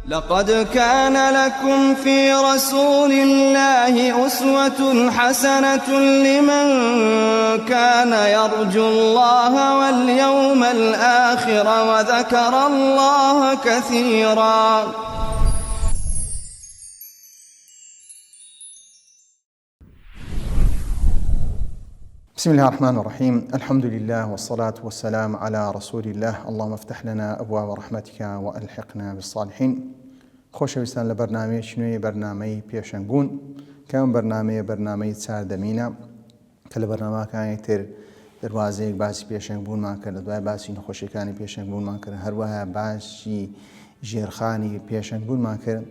لقد كان لكم في رسول الله أسوة حسنة لمن كان يرجو الله واليوم الآخر وذكر الله كثيرا. بسم الله الرحمن الرحيم. الحمد لله والصلاة والسلام على رسول الله. اللهم افتح لنا أبواب رحمتك وألحقنا بالصالحين. خۆشەویستان لە بەرنامەیەکی نوێی بەرنامەی پێشەنگبوون کەم بەرنامەی چاردەمینە کە لە بەرنامەکانی تر دەواازەیەک باسی پێشەنگبوونمان کرد، لە دوای باسی نەخۆشیەکانی پێشەنگبوونمان کرد، هەروەها باسی ژێرخانی پێشەنگبوونمان کرد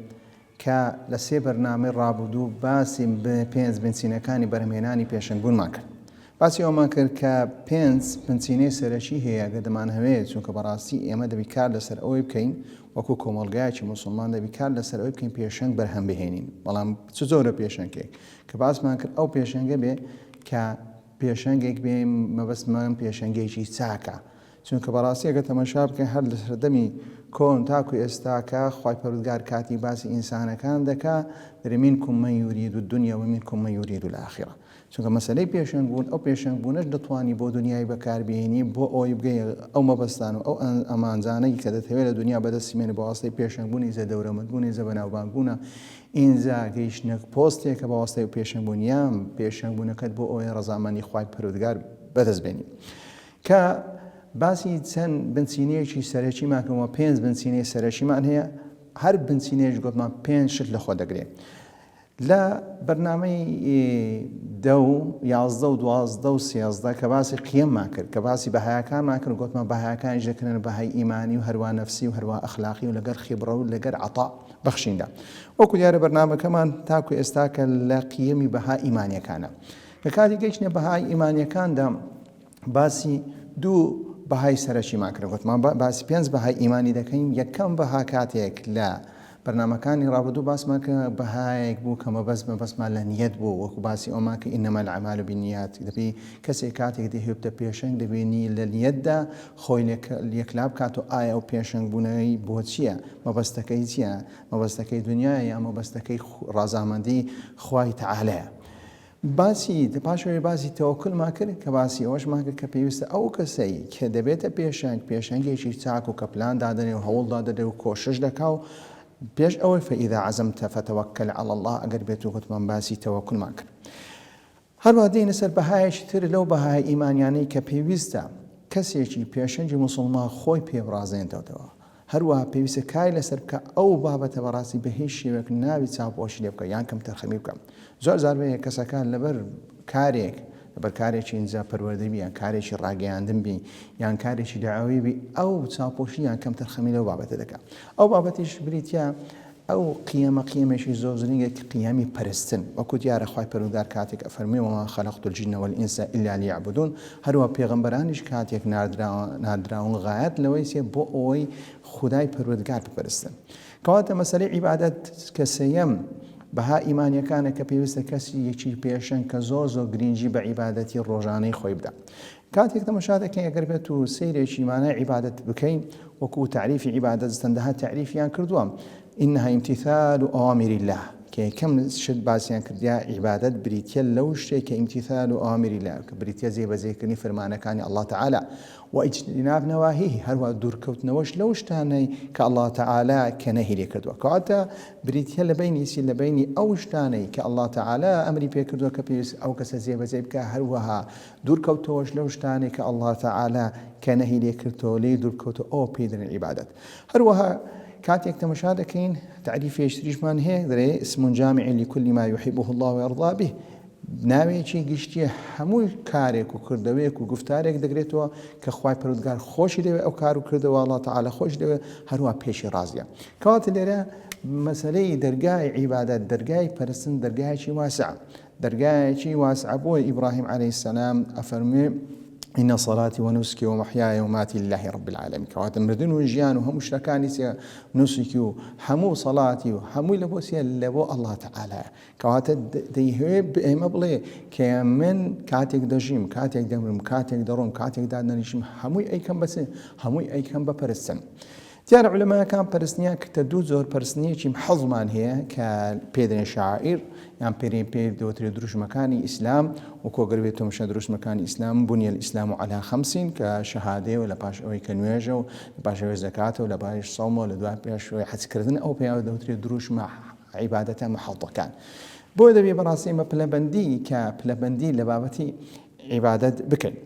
کە لە سێ بەرنامەی ڕابردوو باسی پێنج بنچینەکانی بەرهەمهێنانی پێشەنگبوونمان کرد. باسی ئەومان کرد کە پێنج بنچینەی سەرەکی هەیە کە دەمانەوێت، چونکە بەڕاستی ئێمە دەبی کار لەسەر ئەوەی بکەین وەکو کۆمەڵگایەکی موسڵمان دەبی کار لەسەر ئەوەی بکەین پێشەنگ بەرهەم بهێنین. بەڵام چ زۆرە پێشەنگێک کە باسمان کرد ئەو پێشەنگە بێ کە پێشەنگێک بێ مەبەستمان پێشەنگێکی چاکە، چونکە بەڕاستی ئەگە تەماشا بکەین هەر لە سەردەمی کۆن تاکو ئێستاکە خوای پەروەردگار کاتی باسی ئینسانەکان دەکا دەرێ منکم من یورید الدنیا ومنکم من یورید الآخرة. چونکە مەسەلەی پێشەنگبوون ئەو پێشەنگبوونەش دەتوانی بۆ دنیای بەکاربێنی بۆ ئەوی بگەی ئەو مەبەستان و ئەو ئەمانجانەی کە دەتەوێت لە دنیا بەدەستیمێنێ بە واسطەی پێشەنگبوونی زە دەورەمەندبوونی زە بەناوبانگبوونە ئینجا گەیشتنە پۆستێکە بە واسطەی پێشەنگبوون یان پێشەنگبوونەکەت بۆ ئەوەی ڕەزامەندی خوای پەروەردگار بەدەستبێنی. کە باسی چەند بنچینەیەکی سەرەکیمان کردەوە، پێنج بنچینەی سەرەکیمان هەیە، هەر بنچینەیەش گوتمان پێنج شت لە خۆ دەگرێت. لە بەرنامەی 10، 11 و 12 و 13 کە باسی قیەممان کرد، کە باسی بەهایەکانمان کرد، گوتمان بەهایەکانیش دەکرێن بەهای ئیمانی و هەروە نەفسی و هەروە ئەخلاقی و لەگەر خیبڕە و لەگەر عەطا بەخشیندا. وەکو دیارە بەرنامەکەمان تاکو ئێستاکە لە قیەمی بەها ئیمانیەکانە. کە کاتی گەیشتنە بەهای ئیمانیەکاندا باسی دوو بەهای سەرەکیمان کرد، گوتمان باسی پێنج بەهای ئیمانی دەکەین. یەکەم بەها کاتێک لە بەرنامەکانی ڕابردوو باسمان کە بەهایەک بوو کە مەبەستمان لە نیەت بوو، وەکو باسی ئەومان کە ئینەمە الأعمال بالنیات، دەبی کەسێک کاتێک دەهێبتە پێشەنگ دەبینی لە نیەتدا خۆی یەکلا بکات و ئایا ئەو پێشەنگبوونەوەی بۆ چییە، مەبەستەکەی چییە، مەبەستەکەی دنیایە یا مەبەستەکەی ڕازامەندی خوای تەعالایە. پاشەوەی باسی تەوەکڵمان کرد کە باسی ئەوەشمان کرد کە پێویستە ئەو کەسەی کە دەبێتە پێشەنگێکی چاک و کە پلان دادنێ و هەوڵ دادەدێ و کۆشش دەکا و پێش ئەوەی فەئیذا عەزەمتە فەتەوەکەل عەڵە الله ئەگەر بێت و گوتمان باسی تەوەکڵمان کرد. هەروە دێنە سەر بەهایەکی تر لەو بەهای ئیمانیانەی کە پێویستە کەسێکی پێشەنگی موسڵمان خۆی پێبڕازێنێتەوە، هەروەها پێویستە کاری لەسەر بکە ئەو بابەتە بەڕاستی بە هیچ شێوەیەک ناوی چاوپۆشی لێ بکە یان کەم تەرخەمی بکەم. زۆر جاربەیە کەسەکان لەبەر کارێک لەبەر کارێکی ئینجا پەروەردەبی یان کارێکی ڕاگەیاندن بی یان کارێکی داعاوی بی ئەو چاوپۆشی یان کەم تەرخەمی لەو بابەتە دەکات. ئەو بابەتیش بریتە ئەو قیەمێکی زۆر زرینگە قیامی پەرستن، وەکو دیارە خوای پەروەردگار کاتێک ئەفەرمێ وما خەلەقت الجن والئینس إلا لیعبدون، هەروە پێغەمبەرانیش کاتێک نادراون غایەت لەوەی سێ بۆ ئەوەی خودای پەروەردگار بپەرستن. کەواتە مەسەلەی عیبادەت کە سەیەم بەها ئیمانیەکانە کە پێویستە کەسی یەکی پێشەنگ کە زۆر گرنگی بە عیبادەتی ڕۆژانەی خۆی بدە. کاتێک تەماشا دەکەین ئەگەر بێت و سەیرێکی مانای عیبادەت بکەین، وەکو تعریفی عیبادەت چەندەها تعریفیان کردووە، إنها امتثال أوامر الله، کە یەکەم شت باسییان کردیا عیبادەت بریتە لەو شتێک کە امتثال أوامر الله، کە بریتە جێبەجێکردنی فەرمانەکانی الله تعالى و اجتناب نواهیه، هەروە دوورکەوتنەوەش لەو شتانەی کە الله تعالى کە نەهی لێ کردووە. کەواتە بریتە لە بینی ئەو شتانەی کە الله تعالى ئەمری پێ کردووە کە پێویست ئەو کەسە جێبەجێ بکە، هەروەها دوورکەوتەوەش لەو شتانەی کە الله تعالى کە نەهی لێ کردووە لێ دوورکەوتەوە ئەو پێ دەڵێن عیبادەت. هەروەها کاتێک تەماشا دەکەین تعریفی تریشمان هەیە، دەڵێ اسم جامع لكل ما يحبه الله ويرضى به، ناوێکی گشتیە هەمووی کارێک و کردەوەیەک و گفتارێک دەگرێتەوە کە خوای پەروەردگار خۆشی دەوێت ئەو کار و کردەوە، الله تعالى خۆش دەوێت، هەروە پێشی ڕازیە. کەواتە لێرە مەسەلەی دەرگای عیبادەت، دەرگای پەرستن دەرگایکی واسعە، دەرگایکی واسعە بۆ ئیبراهیم عەلەیهی السەلام ئەفەرمێ إن صلاتي ونسكي ومحياي ومماتي لله رب العالمين. كواتە مردن و ژیان و هەموو شتەکانی نوسکی و هەموو سەڵاتی و هەمووی لە بۆ لە بۆ الله تعالى. کەواتە دەیهوێ ئێمە بڵێ کە من کاتێک دەژیم، کاتێک دەمرم، کاتێک دەڕۆم، کاتێک دادنەنیشم، هەمووی ئەیکەم بەچ، هەمووی ئەیکەم بەپەرستن. دیارە علەماکان پەرستنیان کە دوو زۆر پەرستنیەکی حەزمان هەیە کە پێدرێن شاعیر یان پێ دەوترێت دروشمەکانی ئیسلام و کۆگەروێت تۆمشە دروشمەکانی ئیسلام بنیە الئیسلام على خەمسین کە شەهادەیە و لە پاش ئەوەی کە نوێژە و لە پاش ئەوەی زەکاتە و لە پاش سەومە و لە دوای پێشەوەی حەجکردن ئەو پێیاوە دەوترێت دروشمە عیبادەتە محەڵتەکان. بۆ دەبێ بەڕاستی مە پلەبەندی کە پلەبەندی لە بابەتی عیبادەت بکەین.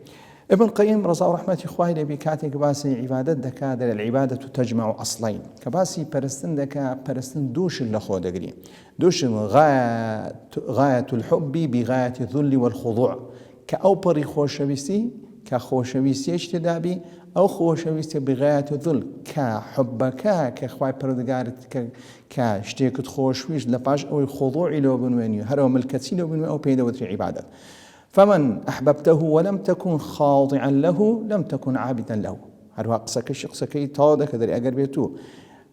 ابن القيم رضا ورحمة إخوائي لبي كاتك باسي عبادة دكا در العبادة تجمع أصلين كباسي پرستن دكا پرستن دوش اللخو دقري دوش غاية الحب بغاية الذل والخضوع كأو بري خوشويسي كخوشويسي اجتدابي أو خوشويسي بغاية الذل كحبك كخواي پردگارت كشتيكت خوشويش لباش أو خضوع لو بنوينيو هرو ملكتي لو بنوينيو أو بيدا وتري عبادة. فمن أحببته ولم تكن خاضعا له لم تكن عابدا له هروا قسكي تاودا كدري أجر بيتو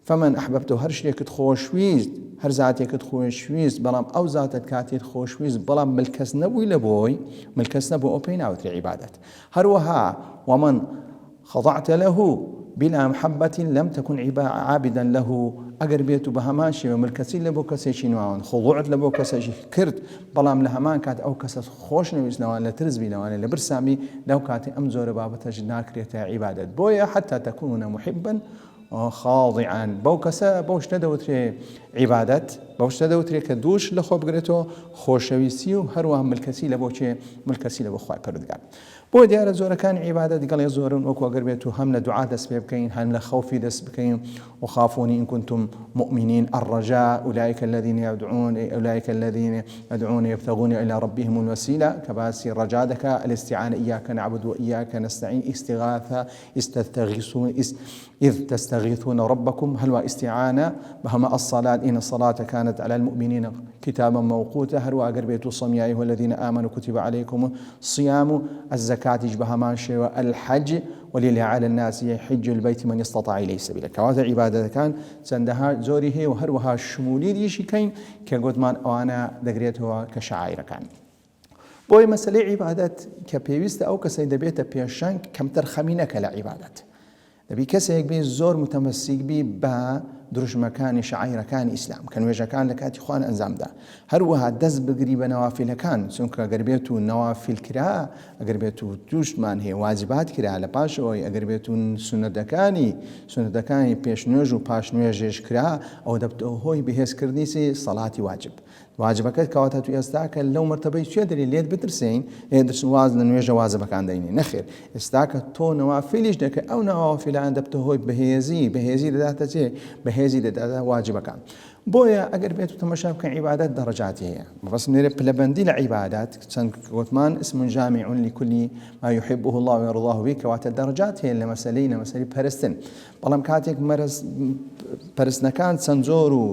فمن أحببته هر شيء خوشويز هر ذاتك خوشويز بلام أو ذاتك كاتي خوشويز بلام ملكس نبوي لبوي ملكس نبو أوبين أو تري عبادات هروها ومن خضعت له بلا محبة لم تكن عابدا له أجر بيتو بهماشي وملكسي لبو كسي شنوان خضوعت لبو كسي كرت بلام لهمان كات أو كسس خوش نويس نوان لترزبي نوان لبرسامي لو كاتي أمزور بابتا جنا كريتا عبادة بويا حتى تكون محبا خاضعا بوكسا بوش تدوتري عبادات بوش تدوتري كدوش لخو بقريتو خوشويسيو هروها ملكسي لبوشي ملكسي لبو خواي پردگار بۆ دیارە زۆرەکان عیبادەت گەڵێ زۆرن وەکو ئەگەر بێت و هەم لە دوعا دەست پێ بکەین هەم لە خەوفی دەست بکەین وخافوني إن كنتم مؤمنين الرجاء أولئك الذين يدعون يبتغون إلى ربهم الوسيلة كباسي رجادك الاستعانة إياك نعبد وإياك نستعين استغاثة إذ تستغيثون ربكم هل واستعانة بهما الصلاة إن الصلاة كانت على المؤمنين كتابا موقوتا هل وأقربيت الصم يا أيها الذين آمنوا كتب عليكم الصيام الزكاة جبهما شيء الحج ولله على الناس يحج البيت من استطاع إليه سبيلا كواتا عبادة كان سندها زوريه وهروها الشمولي ديشي كين كقدمان أوانا دقريتها كشعائر كان بوي مسألة عبادات كبيوست أو كسيد بيت بيشان كم ترخمينك لعبادات دەبی کەسێک بێ زۆر متەمەسیک بی بە دروشمەکانی شعائرەکانی ئیسلام کە نوێژەکان لە کاتی خوان ئەنجامدا هەروەها دەست بگری بە نەوافیلەکان چونکە ئەگەر بێت و نەوافیل کرا ئەگەر بێت و توشتمان هەیە واجبات کرا لە پاشەوەی ئەگەر بێت و سونەتەکانی پێشنوێژ و پاشنوێژێش کرا ئەو دەبتەوە هۆی بەهێزکردنی سەڵاتی واجبەکەت کەواتە تو ئێستا کە لەو مەرتەبەی چێ دەری لێت بترسین واز لە نوێژە واجبەکان دەینی نەخێر ئێستا کە تۆ نەوافیلیش دەکەی ئەو نەوافیلان دەبتە هۆی بەهێزی دەداتە چێ بەهێزی دەداتە واجبەکان بۆیە ئەگەر بێت و تەماشا بکەین عیبادەت دەڕەجاتی هەیە بەس نێرە پلەبەندی لە عیبادات چەند گوتمان اسم جامع لكل ما يحبه الله ويرضاه به کەواتە دەڕەجات هەیە لە مەسەلەی پەرستن بەڵام کاتێک پەرستنەکان چەند زۆر و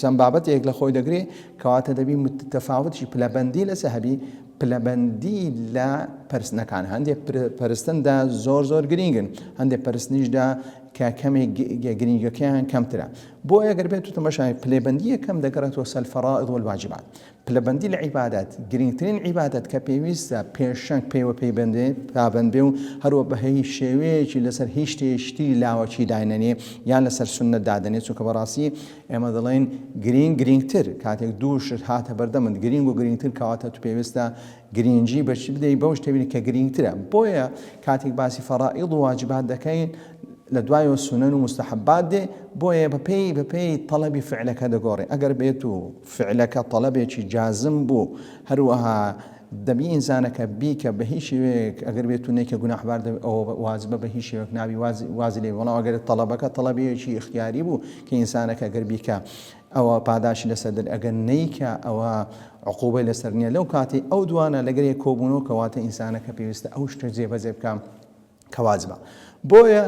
چەند بابەتێک لە خۆی دەگرێ کەواتە دەبی متتەفاوتشی پلەبەندی لەسەر هەبی پلەبەندی لە پەرستنەکان هەندێک پەرستندا زۆر گرنگن هەندێک پەرستنیشدا کە کەمێک گرنگەکەیان کەمترە بۆ ئەگەر بێت و تەماشای پلەبەندی کەم دەگەڕێتەوە سەر الفەرائض والواجبات پلەبەندی لە عیبادات گرنگترین عیبادات کە پێویستە پێشنگ پێوە پابەند بێ و هەروە بەهەی شێوەیەکی لەسەر هیچ شتێشتی لاوەچی داینەنێ یان لەسەر سوننە دادەنێت چونکە بەڕاستی ئێمە دەڵێن گرنگتر کاتێک دووشت هاتە بەردەمت گرنگ و گرنگتر کەواتە تو پێویستە گرنگی بەچی بدەی بەو شتێبینی کە گرنگترە بۆیە کاتێک باسی فەرائض و واجبات دەکەین لە دوایەوە سونەن و مستحبات دێ بۆیە بەپێی تەڵەبی فعلەکە دەگۆڕێ ئەگەر بێت و فعلەکە تەڵەبێکی جازم بوو هەروەها دەبی ئینسانەکە بیکە بە هیچ شێوەیەک ئەگەر بێت و نێکە گوناحبار ئەوە وازبە بە هیچ شێوەیەک نابی وازی لێ وەڵام ئەگەر تەڵەبەکە تەڵەبێکی اختیاری بوو کە ئینسانەکە ئەگەر بیکە ئەوە پاداشی لەسەر ئەگەر نەیکە ئەوە عقوبەی لەسەر نییە لەو کاتی ئەو دوانە لەگەر کۆبوونەوە کەواتە ئینسانەکە پێویستە ئەو شتە جێبەجێ بکە کە واجبە بۆیە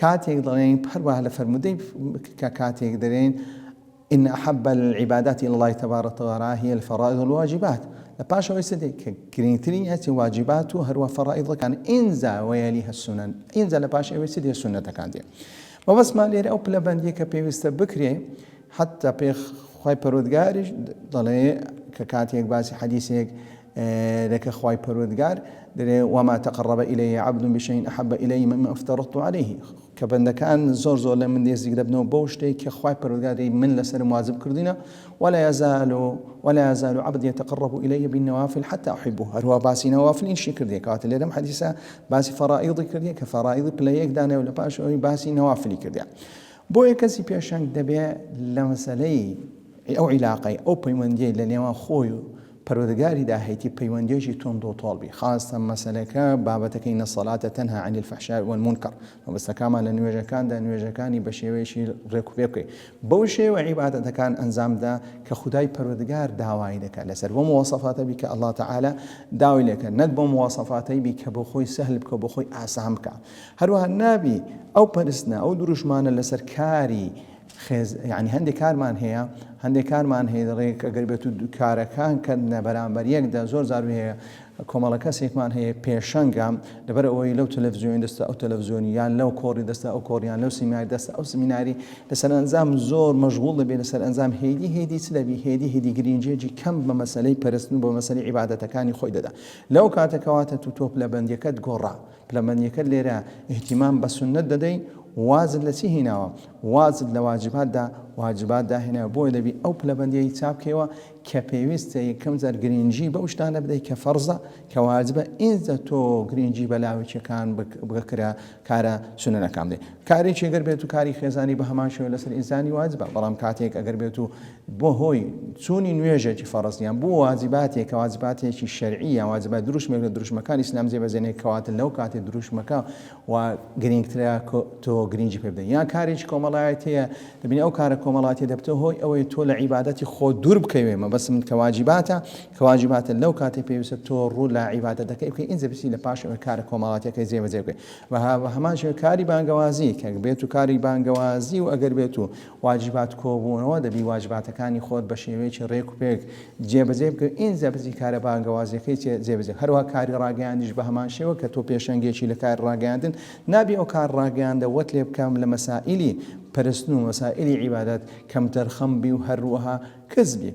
کاتێک دەڵێن هەروەها لە فەرمودەی کە کاتێک دەڵێن إن أحب العبادات إلى الله تبارك وتعالى هي الفرائض والواجبات لباشا ويسدي كرينترين يأتي واجبات وهروا فرائض كان إنزا ويليها السنن إنزا لباشا ويسدي السنة كان دي ما بس ما ليري أو بلبندية كبيوست بكري حتى بيخ خواي برودگارش ضلي ككاتيك باسي حديثيك لك خواي برودگار وما تقرب إلي عبد بشيء أحب إلي مما افترضت عليه کە بەندەکان زۆر زۆر لە من نزیک دەبنەوە بەو شتێک کە خوای پەروەردگاری من لەسەر واجب کردینە ولا يزال عبدي يتقرب إلي بالنوافل حتى أحبه هەروە باسی نەوافلین شی کردێ کاتە لێرەم حەدیثە باسی فەرائیضی کردێ کە فەرائیض پلەیەک دانێ و لە پاش ئەوەی باسی نەوافلی کردێ بۆ یە کەسی پێشەنگ دەبێ لە مەسەلەی ئەو عیلاقەی ئەو پەیوەندیەی لە نێوان خۆی و پەروەردگاری داهەیەتی پەیوەندیێکی تۆم دۆتۆڵبی خاستە مەسەلەکە بابەتەکەی نەسەڵاتە تەنها عن الفحشاء والمنکر مەبەستەکانمان لە نوێژەکاندا بە شێوەیەکی ڕێکوپێ بکەین بەو شێوە عیبادەتەکان ئەنجامدا کە خودای پەروەردگار داوای دەکات لەسەر بۆ مواصفاتە بی کە الله تعالى داوای لێکە نەک بۆ مواصفاتەی بی کە بۆ خۆی سەهل بکە بۆ خۆی ئاسان بکە هەروەها نابی ئەو پەرستنە ئەو دروشمانە لەسەر کاری يعني هەندێک کارمان هەیە دەڵێ ئەگەر بێت و کارەکان کردنە بەرامبەر یەکدا زۆر زار هەیە کۆمەڵە کەسێکمان هەیە پێشەنگام لەبەر ئەوەی لەو تەلەڤیزیۆن دەستە ئەو تەلەڤیزیۆنی یان لەو کۆڕی دەستە ئەو کۆڕیان لەو سیمیناری دەستە ئەو سیمیناری لەسەر ئەنجام زۆر مەشغوڵ دەبێت لەسەر ئەنجام هێدی چ دەبی هێدی گرنگجێکی کەم بە مەسەلەی پەرستن بۆ مەسەلەی عیبادەتەکانی خۆی دەدا لەو کاتەکەواتە تو پلەبەندیەکەت گۆڕا پلەبەندیەکەت لێرە اهتیمام بە سونەت دەدەی وازد لە چی هێناوە وازد لە واجبات داهێناوە بۆی دەبی ئەو پلەبەندیەی چاپکەوە کە پێویستە یەکەم جار گرنگی بەو شتانە بدەیت کە فەرزە کە واجبە ئینجا تۆ گرنگی بەلاوێکیەکان بگەکرا کارە سونەتەکان بدەیت کارێکی ئەگەر بێت و کاری خێزانی بە هەمان شێوە لەسەر ئینسانی واجبە بەڵام کاتێک ئەگەر بێت و بۆ هۆی چوونی نوێژێکی فەرزیان بۆ واجباتێک کە واجباتێکی شەرعیە واجبات دروشمێک لە دروشمەکانی ئیسلام جێبەجێنێک کەواتە لەو کاتێ دروشمەکە و گرنگترە تۆ گرنگی پێ بدەیت یان کارێکی کۆمەڵایەت هەیە دەبینی ئەو کارە کۆمەڵاتی دەبتە هۆی ئەوەی تۆ لە عیبادەتی خۆ دوور بکەوێ مەبەستم کە واجباتە لەو کاتێ پێویستە تۆ ڕوو لە عیبادەت دەکەی بکەی ئینجا بچی لە پاش ئەوەی کارە کۆمەڵاتیەکەی جێبەجێ بکەی بە هەمان شێوە کاری بانگەوازی کە بێت و کاری بانگەوازی و ئەگەر بێت و واجبات کۆبوونەوە دەبی واجباتەکانی خۆت بە شێوەیەکی ڕێک و پێک جێبەجێ بکەی ئینجا بچی کارە بانگەوازیەکەی جێبەجێ هەروەها کاری ڕاگەیاندیش بە هەمان شێوە کە تۆ پێشەنگێکی لە کار ڕاگەیاندن نابی ئەو کار ڕاگەیاندە وەت لێ بکەم لە مەسائیلی پەرستن و مەسائیلی عیبادەت کەمتەر خەمبی و هەروەها کەسبی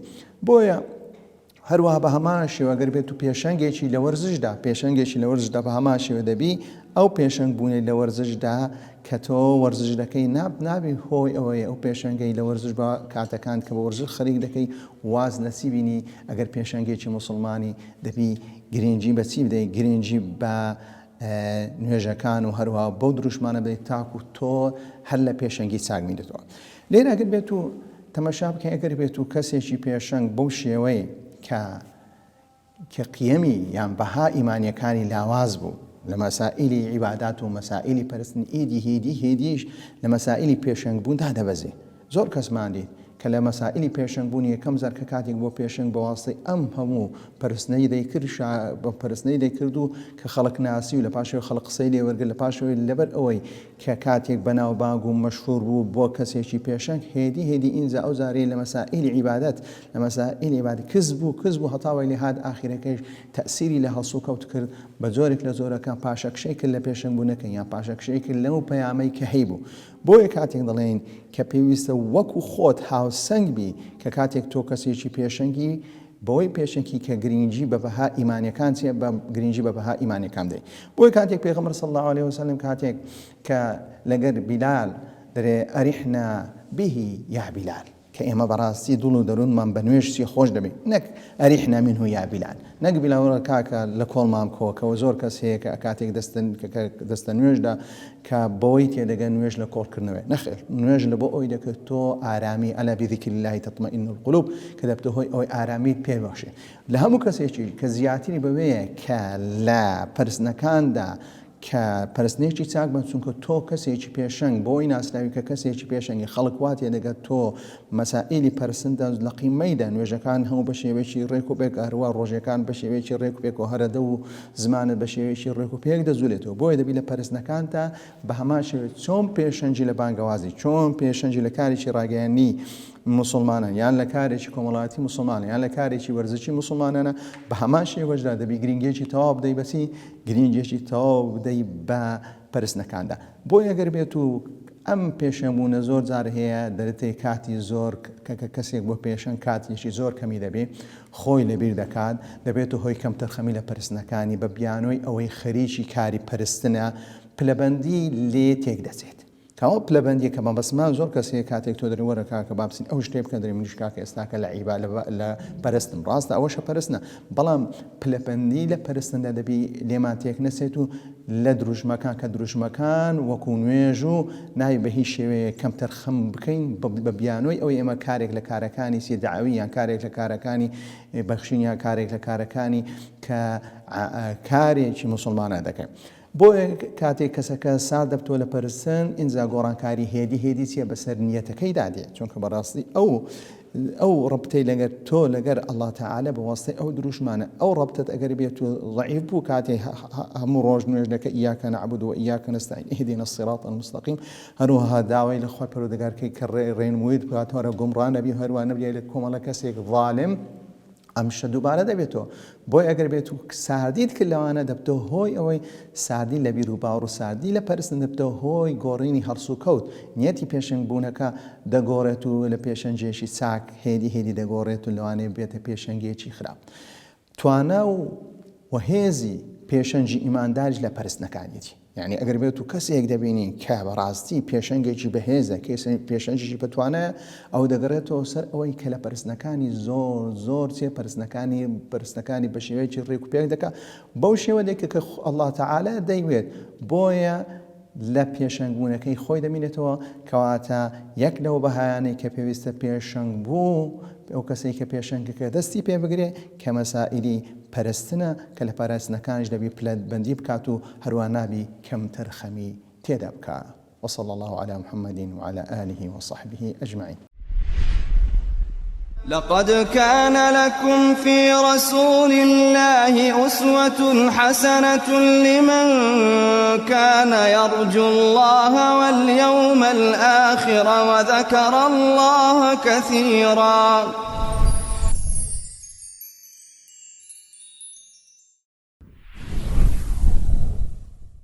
بۆیە هەروەها بە هەمان شێوە ئەگەر بێت و پێشەنگێکی لە وەرزشدا بە هەمان شێوە دەبی ئەو پێشەنگ بوونی لە وەرزشدا کە تۆ وەرزش دەکەی نابی هۆی ئەوەیە ئەو پێشەنگەی لە وەرزش بە کاتەکان کە بە وەرزش خەریک دەکەی واز نەسیبینی ئەگەر پێشەنگێکی موسڵمانی دەبی گرنگی بە چی بدەیت گرنگی بە نوێژەکان و هەروەها بەو دروشمانە بدەیت تاکو تۆ هەر لە پێشەنگی چاک میدەتەوە لێرە ئەگەر بێت و تەماشا بکەی ئەگەر بێت و کەسێکی پێشەنگ بەو شێوەی کە قیەمی یان بەها ئیمانیەکانی لاواز بوو لە مەسائیلی عیبادات و مەسائیلی پەرستن هێدیش لە مەسائیلی پێشەنگ بووندا دەبەزێ زۆر کەسمان دیت کە لە مەسائیلی پێشەنگبوونی یەکەم جار کە کاتێک بۆ پێشەنگ بە واستەی ئەم هەموو پەرستنەی دەیکرد و کە خەڵک ناسی و لە پاشەوە خەڵق قسەی لێ وەرگرت لە پاشەوەی لەبەر ئەوەی کە کاتێک بەناوبانگ و مەشهور بوو بۆ کەسێکی پێشەنگ هێدی ئینجا ئەو زارەی لە مەسائیلی عیبادەت لە مەسائیلی عیبادەت کەس بوو هەتاوای لێ هات ئاخیرەکەیش تەئسیری لە هەڵسوکەوت کرد بە جۆرێک لە زۆرەکان پاشەکشەی کرد لە پێشەنگبوونەکەی یان پاشەکشەی کرد لەو پەیامەی کە هەیبوو بۆیە کاتێک دەڵێن کە پێویستە وەکو خۆت هاوسەنگ بی کە کاتێک تۆ کەسێکی پێشەنگی بەوەی پێشەنگی کە گرنگی بە بەها ئیمانیەکان چێ بە گرنگی بە بەها ئیمانیەکان دەی بۆی کاتێک پێغەمبەر صلی الله علیه وسلم کاتێک کە لەگەر بیلال دەرێ ئەریحنا بهی یا بیلال کە ئێمە بەڕاستی دڵ و دەروونمان بە نوێژی خۆش دەبێت نەک ئەریحنا منه یا بیلال نەک بیلاوەڕە کاکە لە کۆڵمان کۆکەوە زۆر کەس هەیە کە کاتێک دەستە نوێژدا کە بەوەی تێدەگەن نوێژ لە کۆڵکردنەوەی نەخێر نوێژ لە بۆ ئەوی دەکرد تۆ ئارامی ئەلا بذیکر الله تطمئن القلوب کە دەبتە هۆی ئەوەی ئارامیت پێ باشێ لە هەموو کەسێکی کە زیاتری بەوەیە کە لە پەرستنەکاندا کە پەرستنێکی چاک بن چونکە تۆ کەسێکی پێشەنگ بۆی ناسراوی کە کەسێکی پێشەنگی خەڵک واتێ دەگەت تۆ مەسائیلی پەرستندا لە قیمەیدا نوێژەکان هەموو بە شێوەیەکی ڕێک و پێک هەروە ڕۆژەکان بە شێوەیەکی ڕێک و پێک و هەرەدە و زمانت بە شێوەیەکی ڕێک و پێک دەزولێتەوە بۆیە دەبی لە پەرستنەکانتا بە هەمان شێوە چۆن پێشەنگی لە بانگەوازی چۆن پێشەنگی لە کارێکی ڕاگەیاندنی مسلمانان یان لە کارێکی کۆمەڵایەتی مسلمانە یان لە کارێکی وەرزشی مسلمانانە بە هەمان شێوەشدا دەبی گرنگێکی تەواو بدەی بەچی گرنگێکی تەواو بدەی بە پەرستنەکاندا بۆی ئەگەر بێت و ئەم پێشەنگبوونە زۆر جار هەیە دەرێتەی کاتی زۆر کە کەسێک بۆ پێشەنگ کاتیشی زۆر کەمی دەبێت خۆی لەبیر دەکات دەبێت و هۆی کەم تەرخەمی لە پەرستنەکانی بە بیانۆی ئەوەی خەریکی کاری پەرستنە پلەبەندی لێ تێک دەچێت کەەوە پلەبەندی کە بەسمان زۆر کەسێک کاتێک تۆ دەری وەرە کاکە بابسین ئەو شتێ بکە دەری منیش کاکە ئێستاکە لە عیبا لە پەرستم ڕاستە ئەوەشە پەرستنە بەڵام پلەبەندی لە پەرستندا دەبی لێمان تێک نەسێت و لە دروژمەکان کە دروژمەکان وەکو نوێژ و ناوی بە هیچ شێوەیە کەمتر خەم بکەین بە بیانۆی ئەوەی ئێمە کارێک لە کارەکانی سیدعاوی یان کارێک لە کارەکانی بەخشین یان کارێک لە کارەکانی کە کارێکی موسڵمانە دەکەین. بۆ کاتێک کەسەکە سا دەبتۆ لە پەرستن ئینجا گۆڕانکاری هێدی چیە بەسەر نیەتەکەی دادێت چونکە بەڕاستی ئەو ڕبتەی لەگەر تۆ لەگەر الله تعالى بەواسطەی ئەو دروشمانە ئەو ڕبتت ئەگەر بێت و ضعیف بوو کاتێ هەموو ڕۆژ نوێژ دەکە ئیاکە نەعبود و ئیاکە نەستەعین اهدنا الصراط المستقيم هەروەها داوای لە خۆی پەروەردگارکەی کە ڕێنموویت بکاتەوە گومڕان نەبی هەروە نەبێت لە کۆمەڵە کەسێک ظالم ئەمشە دووبارە دەبێتەوە بۆی ئەگەر بێت و ساردیت کرد لەوانە دەبتە هۆی ئەوەی ساردی لە بیر و باوڕ و ساردی لە پەرستن دەبتە هۆی گۆڕینی هەڵسو کەوت نیەتی پێشنگ بوونەکە دەگۆڕێت و لە پێشەنجێشی چاک هێدی دەگۆڕێت و لەوانەیە بێتە پێشەنگێکی خراپ توانە و هێزی پێشەنجی ئیمانداریش لە پەرستنەکانیەتی یعنی ئەگەر بێت و کەسێک دەبینی کە بەڕاستی پێشەنگێکی بەهێزە پێشەنجی بتوانە ئەو دەگەڕێتەوە سەر ئەوەی کە لە پەرستنەکانی زۆر چێ پەرستنەکانی بە شێوەیەکی ڕێک و پێک دەکات بەو شێوە دێکە کە الله تعالى دەیوێت بۆیە لە پێشەنگبوونەکەی خۆی دەمینێتەوە کەواتە یەک لەو بەهایانەی کە پێویستە پێشەنگ بوو ئەو کەسێک کە پێشەنگەکە دەستی پێ بگرێ کە مەسائلی پەرستنە کە لە پەرستنەکانش دەبی پلەبەندی بکات و هەروە نابی کەمتر خەمی تێدا بکات. وصلى الله على محمد وعلى آله وصحبه أجمعين. لقد كان لكم في رسول الله أسوة حسنة لمن كان يرجو الله واليوم الآخر وذكر الله كثيرا.